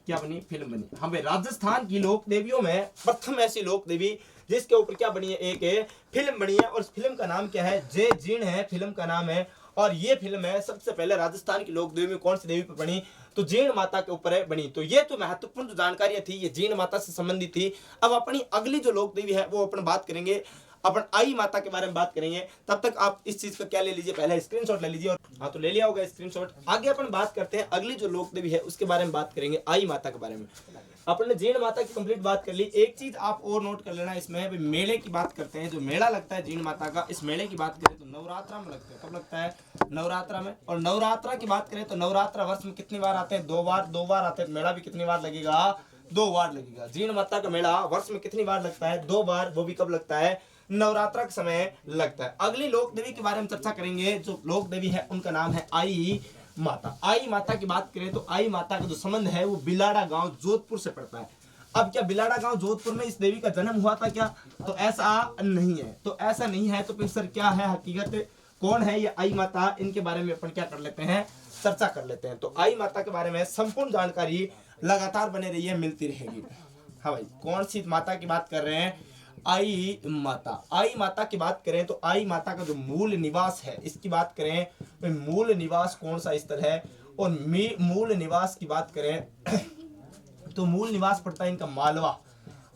क्या बनी, फिल्म बनी। हाँ भाई, राजस्थान की लोक देवियों में प्रथम ऐसी लोक देवी जिसके ऊपर क्या बनी है, एक फिल्म बनी है। और इस फिल्म का नाम क्या है, जय जीण है फिल्म का नाम है। और ये फिल्म है सबसे पहले राजस्थान की लोक देवी में कौन सी देवी पर बनी, तो जीण माता के ऊपर बनी। तो ये तो महत्वपूर्ण जो जानकारी थी ये जीण माता से संबंधित थी। अब अपनी अगली जो लोक देवी है वो अपन बात करेंगे अपन आई माता के बारे में बात करेंगे। तब तक आप इस चीज का क्या ले लीजिए, पहले स्क्रीनशॉट ले लीजिए। और हाँ, तो ले लिया होगा स्क्रीनशॉट। आगे अपन बात करते हैं अगली जो लोक देवी है उसके बारे में बात करेंगे, आई माता के बारे में। अपन ने जीण माता की कंप्लीट बात कर ली। एक चीज आप और नोट कर लेना इसमें, भाई मेले की बात करते हैं। जो मेला लगता है जीण माता का, इस मेले की बात करें तो नवरात्रा में लगता है। कब लगता है? नवरात्रा में। और नवरात्रा की बात करें तो नवरात्रा वर्ष में कितनी बार आते हैं? 2 बार। 2 बार आते हैं। मेला भी कितनी बार लगेगा? 2 बार लगेगा। जीण माता का मेला वर्ष में कितनी बार लगता है? 2 बार। वो भी कब लगता है? नवरात्रा के समय लगता है। अगली लोक देवी के बारे में चर्चा करेंगे। जो लोक देवी है उनका नाम है आई माता। आई माता की बात करें तो आई माता का जो संबंध है वो बिलाड़ा गांव जोधपुर से पड़ता है। अब क्या बिलाड़ा गांव जोधपुर में इस देवी का जन्म हुआ था क्या? तो ऐसा नहीं है। तो ऐसा नहीं है तो फिर सर क्या है हकीकत, कौन है ये आई माता? इनके बारे में अपन क्या कर लेते हैं, चर्चा कर लेते हैं। तो आई माता के बारे में संपूर्ण जानकारी लगातार बने रही है, मिलती रहेगी। हाँ भाई, कौन सी माता की बात कर रहे हैं? आई माता। आई माता की बात करें तो आई माता का जो मूल निवास है इसकी बात करें तो मूल निवास कौन सा स्थल है? और मूल निवास की बात करें तो मूल निवास पड़ता है इनका मालवा।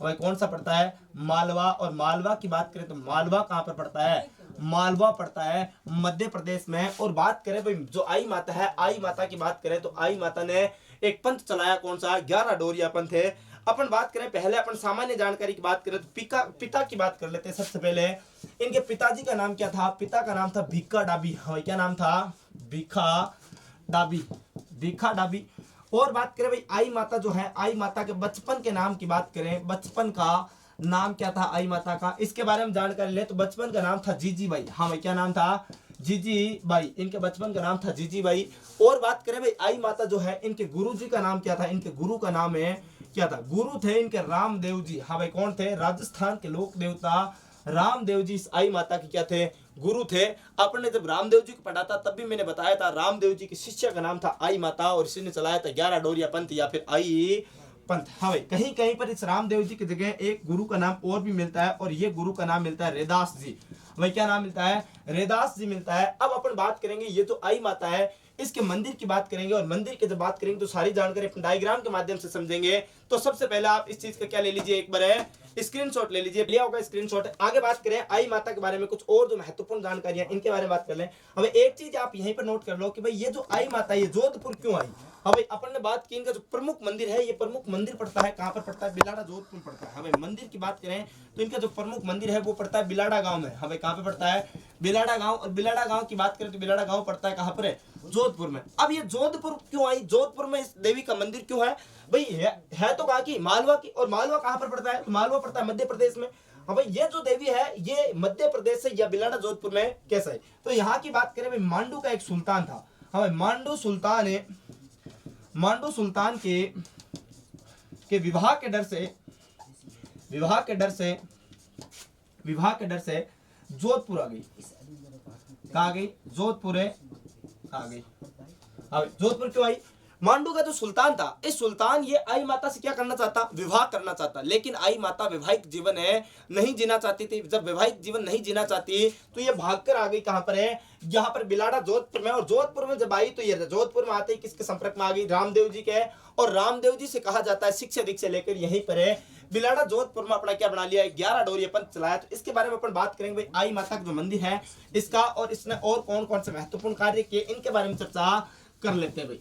भाई कौन सा पड़ता है? मालवा। और मालवा की बात करें तो मालवा कहाँ पर पड़ता है? मालवा पड़ता है मध्य प्रदेश में। और बात करें भाई जो आई माता है, आई माता की बात करें तो आई माता ने एक पंथ चलाया, कौन सा? 11 डोरिया पंथ है। अपन बात करें, पहले अपन सामान्य जानकारी की बात करें तो पिता की बात कर लेते हैं। सबसे पहले इनके पिताजी का नाम क्या था? पिता का नाम था भिक्खा डाबी। हाँ, क्या नाम था? भिक्खा डाबी। भिक्खा डाबी। और बात करें भाई आई माता जो है, आई माता के बचपन के नाम की बात करें, बचपन का नाम क्या था आई माता का? इसके बारे में जानकारी ले तो बचपन का नाम था जीजी बाई। हाँ भाई, क्या नाम था? जीजी बाई। इनके बचपन का नाम था जीजी बाई। और बात करें भाई आई माता जो है, इनके गुरु जी का नाम क्या था? इनके गुरु का नाम है क्या था? गुरु थे इनके रामदेव जी। हाँ भाई, कौन थे? राजस्थान के लोक देवता रामदेव जी इस आई माता के क्या थे? गुरु थे। आपने जब रामदेव जी को पढ़ा था तब भी मैंने बताया था रामदेव जी की शिष्य का नाम था आई माता और इसी ने चलाया था 11 डोरिया पंथ या फिर आई पंथ। हाँ भाई, कहीं कहीं पर इस रामदेव जी की जगह एक गुरु का नाम और भी मिलता है और ये गुरु का नाम मिलता है रेदास जी। भाई क्या नाम मिलता है? रेदास जी मिलता है। अब अपन बात करेंगे ये जो आई माता है इसके मंदिर की बात करेंगे। और मंदिर की जब बात करेंगे तो सारी जानकारी अपन डायग्राम के माध्यम से समझेंगे। तो सबसे पहले आप इस चीज का क्या ले लीजिए, एक बार है स्क्रीनशॉट ले लीजिए। लिया होगा स्क्रीनशॉट। आगे बात करें आई माता के बारे में, कुछ और जो महत्वपूर्ण जानकारियां इनके बारे में बात कर लें। अब एक चीज आप यहीं पर नोट कर लो कि भाई ये जो आई माता ये जोधपुर क्यों आई? हाँ भाई, अपन ने बात की इनका जो प्रमुख मंदिर है, ये प्रमुख मंदिर पड़ता है कहाँ पर पड़ता है? बिलाड़ा जोधपुर में पड़ता है। हाँ भाई, मंदिर की बात करें तो इनका जो प्रमुख मंदिर है वो पड़ता है बिलाड़ा गांव में। हाँ भाई, कहाँ पे पड़ता है? बिलाड़ा गांव। और बिलाड़ा गांव की बात करें तो बिलाड़ा गांव पड़ता है कहाँ पर है? जोधपुर में। अब ये जोधपुर क्यों आई? जोधपुर में इस देवी का मंदिर क्यों है? भाई है तो कहाँ की? मालवा की। और मालवा कहाँ पर पड़ता है? तो मालवा पड़ता है मध्य प्रदेश में। हाँ भाई, ये जो देवी है ये मध्य प्रदेश से या बिलाड़ा जोधपुर में कैसा है? तो यहाँ की बात करें भाई, मांडू का एक सुल्तान था। हाँ भाई, मांडू सुल्तान के विवाह के डर से जोधपुर आ गई। कहाँ आ गई? जोधपुर आ गई। हाँ, जोधपुर क्यों आई? मांडू का जो सुल्तान था, इस सुल्तान ये आई माता से क्या करना चाहता? विवाह करना चाहता। लेकिन आई माता वैवाहिक जीवन है नहीं जीना चाहती थी। जब वैवाहिक जीवन नहीं जीना चाहती तो ये भागकर आ गई। कहां पर है? यहाँ पर बिलाड़ा जोधपुर में। और जोधपुर में जब आई तो ये जोधपुर में आते ही किसके संपर्क में आ गई? रामदेव जी के। और रामदेव जी से कहा जाता है शिक्षा दीक्षा लेकर यहीं पर है बिलाड़ा जोधपुर में अपना क्या बना लिया? 11 डोरिया पंथ चलाया। तो इसके बारे में अपन बात करेंगे भाई आई माता का जो मंदिर है इसका, और इसने और कौन कौन से महत्वपूर्ण कार्य किए इनके बारे में चर्चा कर लेते हैं भाई।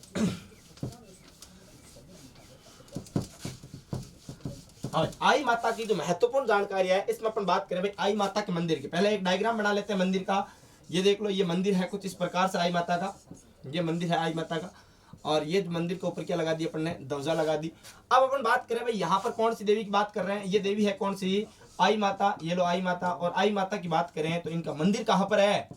आई माता की जो महत्वपूर्ण जानकारी है इसमें अपन बात करें भाई आई माता के मंदिर की। पहले एक डायग्राम बना लेते हैं मंदिर का। ये देख लो, ये मंदिर है कुछ इस प्रकार से आई माता का। ये मंदिर है आई माता का। और ये मंदिर के ऊपर क्या लगा दी अपन ने? ध्वजा लगा दी। अब अपन बात करें भाई यहाँ पर कौन सी देवी की बात कर रहे हैं? ये देवी है कौन सी? आई माता। ये लो आई माता। और आई माता की बात करें तो इनका मंदिर कहाँ पर है?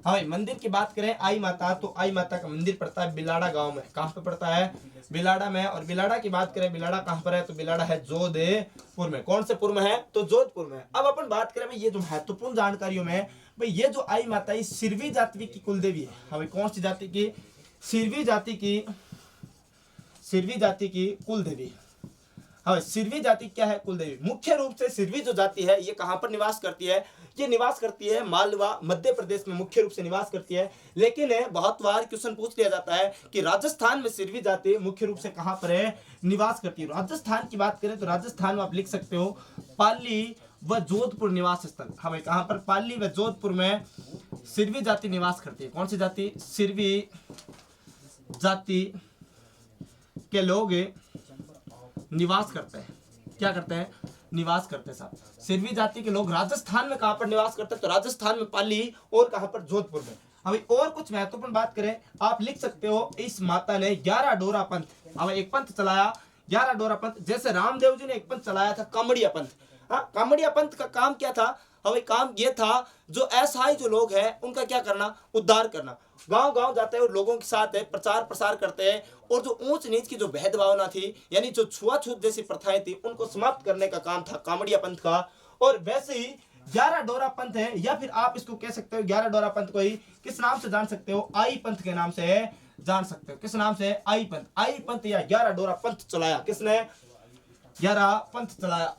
हाँ भाई, मंदिर की बात करें आई माता तो आई माता का मंदिर पड़ता है बिलाड़ा गांव में। कहाँ पे पड़ता है? बिलाड़ा में। और बिलाड़ा की बात करें, बिलाड़ा कहाँ पर है? तो बिलाड़ा है जोधपुर में। कौन से पुर में है? तो जोधपुर में। अब अपन बात करें भाई ये जो महत्वपूर्ण जानकारियों में भाई ये जो आई माता है सिरवी जाति की कुल देवी है। हाँ भाई, कौन सी जाति की? सिरवी जाति की कुल देवी। हाँ, सिरवी जाति क्या है? कुल देवी। मुख्य रूप से सिरवी जो जाति है ये कहां पर निवास करती है? ये निवास करती है मालवा मध्य प्रदेश में मुख्य रूप से निवास करती है। लेकिन बहुत बार क्वेश्चन पूछ लिया जाता है कि राजस्थान में सिरवी जाति मुख्य रूप से कहां पर है? निवास करती है। राजस्थान की बात करें तो राजस्थान में आप लिख सकते हो पाली व जोधपुर निवास स्थल। हमें कहां पर? पाली व जोधपुर में सिरवी जाति निवास करती है। कौन सी जाति? सिरवी जाति के लोग निवास करते हैं। क्या करते हैं? निवास करते हैं साहब। सिरवी जाति के लोग राजस्थान में कहां पर निवास करते हैं? तो राजस्थान में पाली, और कहां पर? जोधपुर में। अभी और कुछ महत्वपूर्ण बात करें, आप लिख सकते हो इस माता ने 11 डोरा पंथ, अब एक पंथ चलाया 11 डोरा पंथ। जैसे रामदेव जी ने एक पंथ चलाया था कामड़िया पंथ। हाँ, कामड़िया पंथ का काम क्या था? हमें काम ये था, जो असहाय जो लोग हैं उनका क्या करना? उद्धार करना। गांव गांव जाते हैं और लोगों के साथ प्रचार प्रसार करते हैं, और जो ऊंच नीच की जो भेदभावना थी, यानी जो छुआछूत जैसी प्रथाएं थी, उनको समाप्त करने का काम था कामड़िया पंथ का। और वैसे ही 11 डोरा पंथ है, या फिर आप इसको कह सकते हो 11 डोरा पंथ को ही किस नाम से जान सकते हो? आई पंथ के नाम से जान सकते हो। किस नाम से? आई पंथ। आई पंथ या 11 डोरा पंथ चलाया किसने? 11 पंथ चलाया।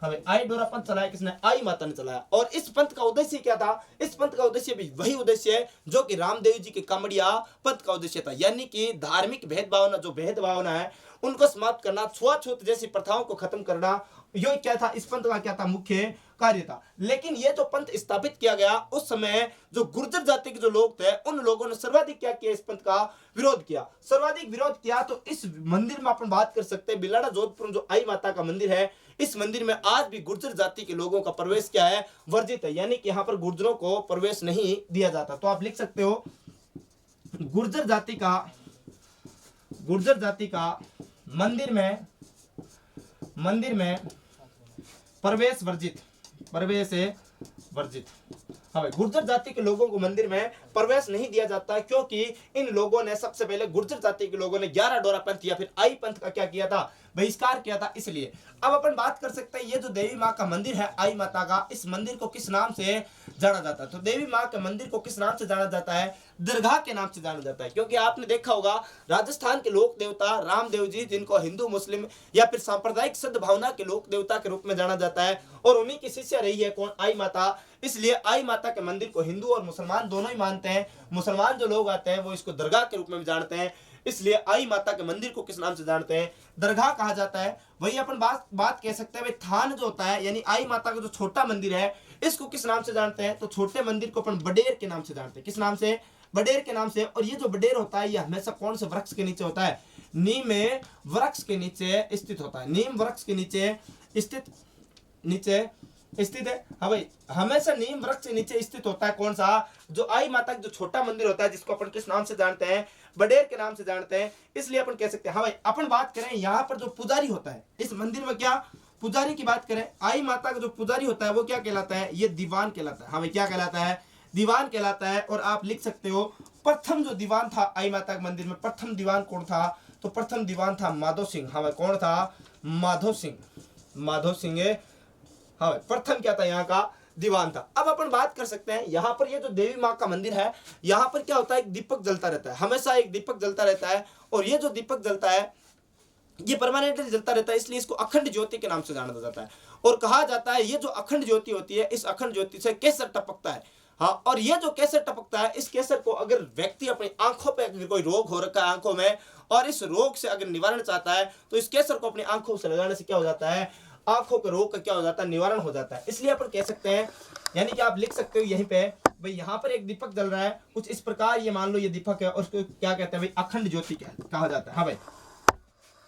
हमें आई डोरा पंथ चलाया किसने? आई माता ने चलाया। और इस पंथ का उद्देश्य क्या था? इस पंथ का उद्देश्य भी वही उद्देश्य है जो कि रामदेव जी के कामड़िया पंथ का उद्देश्य था, यानी कि धार्मिक भेदभावना, जो भेदभावना है उनको समाप्त करना, छुआछूत जैसी प्रथाओं को खत्म करना, यो क्या था? इस पंथ का क्या था? मुख्य कार्य था। लेकिन ये जो पंथ स्थापित किया गया, उस समय जो गुर्जर जाति के जो लोग थे, उन लोगों ने सर्वाधिक क्या किया? इस पंथ का विरोध किया। सर्वाधिक विरोध किया तो इस मंदिर में अपन बात कर सकते हैं, बिलाड़ा जोधपुर जो आई माता का मंदिर है, इस मंदिर में आज भी गुर्जर जाति के लोगों का प्रवेश क्या है? वर्जित है, यानी कि यहाँ पर गुर्जरों को प्रवेश नहीं दिया जाता। तो आप लिख सकते हो गुर्जर जाति का मंदिर में प्रवेश वर्जित। हमें गुर्जर जाति के लोगों को मंदिर में प्रवेश नहीं दिया जाता, क्योंकि इन लोगों ने सबसे पहले गुर्जर जाति के लोगों ने 11 डोरा पंथ या फिर आई पंथ का क्या किया था? बहिष्कार किया था। इसलिए अब अपन बात कर सकते हैं, ये जो देवी माँ का मंदिर है आई माता का, इस मंदिर को किस नाम से जाना जाता है? तो देवी माँ के मंदिर को किस नाम से जाना जाता है? दरगाह के नाम से जाना जाता है। क्योंकि आपने देखा होगा राजस्थान के लोक देवता रामदेव जी, जिनको हिंदू मुस्लिम या फिर सांप्रदायिक सद्भावना के लोक देवता के रूप में जाना जाता है, और उन्हीं की शिष्य रही है कौन? आई माता। इसलिए आई माता के मंदिर को हिंदू और मुसलमान दोनों ही मानते हैं। मुसलमान जो लोग आते हैं वो इसको दरगाह के रूप में भी जानते हैं। इसलिए आई माता के मंदिर को किस नाम से जानते हैं? दरगाह कहा जाता है। वही अपन बात कह सकते हैं भाई, थान जो होता है, यानी आई माता का जो छोटा मंदिर है, इसको किस नाम से जानते हैं? तो छोटे मंदिर को अपन बडेर के नाम से जानते हैं। किस नाम से? बडेर के नाम से। और ये जो बडेर होता है, ये हमेशा कौन से वृक्ष के नीचे होता है? नीम वृक्ष के नीचे स्थित होता है। नीम वृक्ष के नीचे स्थित है। हाँ भाई, हमेशा नीम वृक्ष के नीचे स्थित होता है। कौन सा? जो आई माता का जो छोटा मंदिर होता है, जिसको अपन किस नाम से जानते हैं? बडेर के नाम से जानते हैं। इसलिए अपन कह सकते हैं। हाँ भाई, अपन बात करें यहाँ पर जो पुजारी होता है इस मंदिर में, क्या पुजारी की बात करें, आई माता का जो पुजारी होता है वो क्या कहलाता है? ये दीवान कहलाता है। हाँ भाई, क्या कहलाता है? दीवान कहलाता है। और आप लिख सकते हो प्रथम जो दीवान था आई माता के मंदिर में, प्रथम दीवान कौन था? तो प्रथम दीवान था माधो सिंह। हाँ भाई, कौन था? माधो सिंह। हाँ, प्रथम क्या था? यहाँ का दीवान था। अब अपन बात कर सकते हैं, यहाँ पर ये जो देवी माँ का मंदिर है, यहाँ पर क्या होता है? एक दीपक जलता रहता है, हमेशा एक दीपक जलता रहता है। और ये जो दीपक जलता है ये परमानेंटली जलता रहता है, इसलिए इसको अखंड ज्योति के नाम से जाना जाता है। और कहा जाता है ये जो अखंड ज्योति होती है, इस अखंड ज्योति से केसर टपकता है। हाँ, और ये जो केसर टपकता है, इस केसर को अगर व्यक्ति अपनी आंखों पे अगर कोई रोग हो रखा है आंखों में, और इस रोग से अगर निवारण चाहता है, तो इस केसर को अपनी आंखों से लगाने से क्या हो जाता है? आंखों के रोग का क्या हो जाता है? निवारण हो जाता है। इसलिए अपन कह सकते हैं, यानी कि आप लिख सकते हो यहीं पे भाई, यहाँ पर एक दीपक जल रहा है कुछ इस प्रकार, ये मान लो ये दीपक है, और उसको क्या कहते हैं भाई? अखंड ज्योति कहा जाता है। हाँ भाई,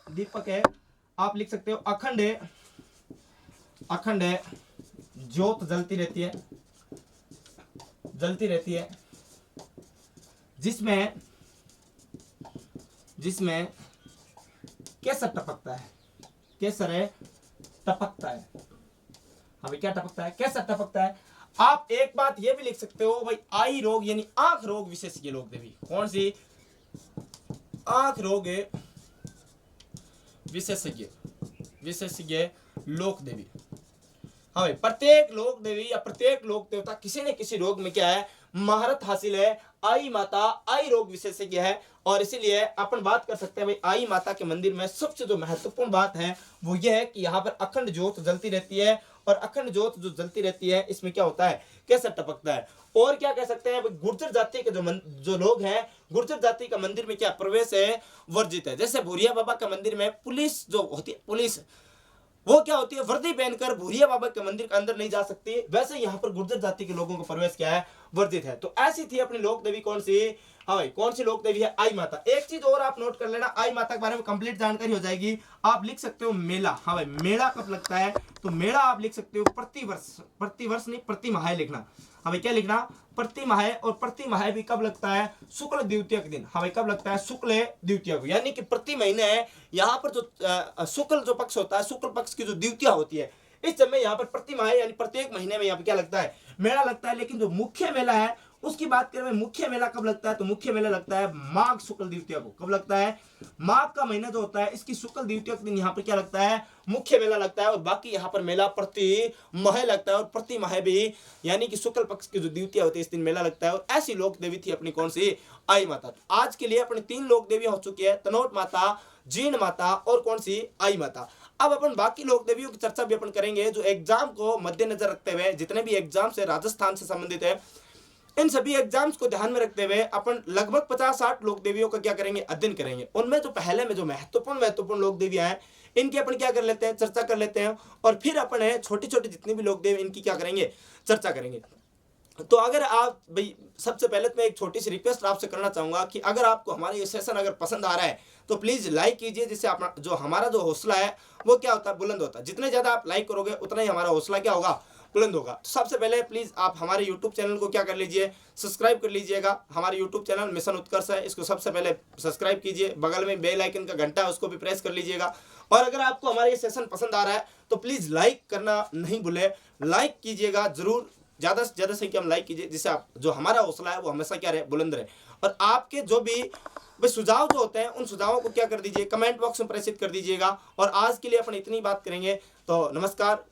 दीपक है, आप लिख सकते हो अखंड है, ज्योत जलती रहती है, जिसमें केसर टपकता है। हमें क्या टपकता है? केसर टपकता है। आप एक बात ये भी लिख सकते हो भाई, आई रोग यानी आंख रोग विशेषज्ञ लोक देवी। कौन सी? आंख रोग विशेषज्ञ लोक देवी। हाँ भाई, प्रत्येक लोक देवी या प्रत्येक लोक देवता किसी न किसी रोग में क्या है? महारत हासिल है। आई माता आई रोग विशेषज्ञ है। और इसीलिए अपन बात कर सकते हैं भाई, आई माता के मंदिर में सबसे जो महत्वपूर्ण बात है वो ये है कि यहाँ पर अखंड ज्योत जलती रहती है। और अखंड ज्योत जो जलती रहती है, इसमें क्या होता है? केसर टपकता है। और क्या कह सकते हैं, गुर्जर जाति के जो लोग हैं, गुर्जर जाति का मंदिर में क्या प्रवेश है? वर्जित है। जैसे भूरिया बाबा का मंदिर में पुलिस जो होती है, पुलिस वो क्या होती है, वर्दी पहनकर भूरिया बाबा के मंदिर के अंदर नहीं जा सकती। वैसे यहाँ पर गुर्जर जाति के लोगों को प्रवेश क्या है, वर्जित है। तो ऐसी थी अपनी लोक देवी कौन सी, हाँ भाई कौन सी लोक देवी है, आई माता। एक चीज और आप नोट कर लेना, आई माता के बारे में कंप्लीट जानकारी हो जाएगी। आप लिख सकते हो मेला, हाँ भाई मेला कब लगता है, तो मेला आप लिख सकते हो प्रतिवर्ष नहीं प्रति माह लिखना। हाँ भाई क्या लिखना, प्रति माह। और प्रति माह भी कब लगता है, शुक्ल द्वितीय के दिन। हाँ भाई कब लगता है, शुक्ल द्वितीय को, यानी कि प्रति महीने है। यहाँ पर जो शुक्ल जो पक्ष होता है, शुक्ल पक्ष की जो द्वितीय होती है, इस समय यहाँ पर प्रति माह यानी प्रत्येक महीने में यहाँ पर क्या लगता है, मेला लगता है। लेकिन जो मुख्य मेला है उसकी बात करें, मुख्य मेला कब लगता है, तो मुख्य मेला लगता है माघ शुक्ल द्वितीय को। कब लगता है, माघ का महीना जो होता है इसकी शुक्ल द्वितीय के दिन यहाँ पर क्या लगता है, मुख्य मेला लगता है। और बाकी यहाँ पर मेला प्रति माह लगता है, और प्रति माह भी यानी कि शुक्ल पक्ष की जो द्वितीय होती है इस दिन मेला लगता है। और ऐसी लोक देवी थी अपनी कौन सी, आई माता। तो आज के लिए अपनी 3 लोक देवी हो चुकी है, तनोट माता, जीण माता और कौन सी, आई माता। अब अपन बाकी लोक देवियों की चर्चा भी अपन करेंगे, जो एग्जाम को मद्देनजर रखते हुए, जितने भी एग्जाम से राजस्थान से संबंधित है, इन सभी एग्जाम्स को ध्यान में रखते हुए अपन लगभग 50-60 लोक देवियों का क्या करेंगे, अध्ययन करेंगे। उनमें जो पहले में जो महत्वपूर्ण लोक देवियां हैं, इनकी अपन क्या कर लेते हैं, चर्चा कर लेते हैं। और फिर अपन छोटी छोटी जितनी भी लोक देवी इनकी क्या करेंगे, चर्चा करेंगे। तो अगर आप भाई, सबसे पहले तो मैं एक छोटी सी रिक्वेस्ट आपसे करना चाहूंगा कि अगर आपको हमारा ये सेशन अगर पसंद आ रहा है तो प्लीज लाइक कीजिए, जिससे अपना जो हमारा जो हौसला है वो क्या होता है, बुलंद होता है। जितने ज्यादा आप लाइक करोगे उतना ही हमारा हौसला क्या होगा, बुलंद होगा। तो सबसे पहले प्लीज आप हमारे यूट्यूब चैनल को क्या कर लीजिए, सब्सक्राइब कर लीजिएगा। हमारे यूट्यूब चैनल मिशन उत्कर्ष है, इसको सबसे पहले सब्सक्राइब कीजिए। बगल में बेल आइकन का घंटा है, उसको भी प्रेस कर लीजिएगा। और अगर आपको हमारा ये सेशन पसंद आ रहा है तो प्लीज लाइक करना नहीं भूले, लाइक कीजिएगा जरूर, ज्यादा से ज्यादा संख्या में लाइक कीजिए, जिससे आप जो हमारा हौसला है वो हमेशा क्या रहे, बुलंद रहे। और आपके जो भी सुझाव जो होते हैं उन सुझावों को क्या कर दीजिए, कमेंट बॉक्स में प्रेषित कर दीजिएगा। और आज के लिए अपन इतनी बात करेंगे, तो नमस्कार।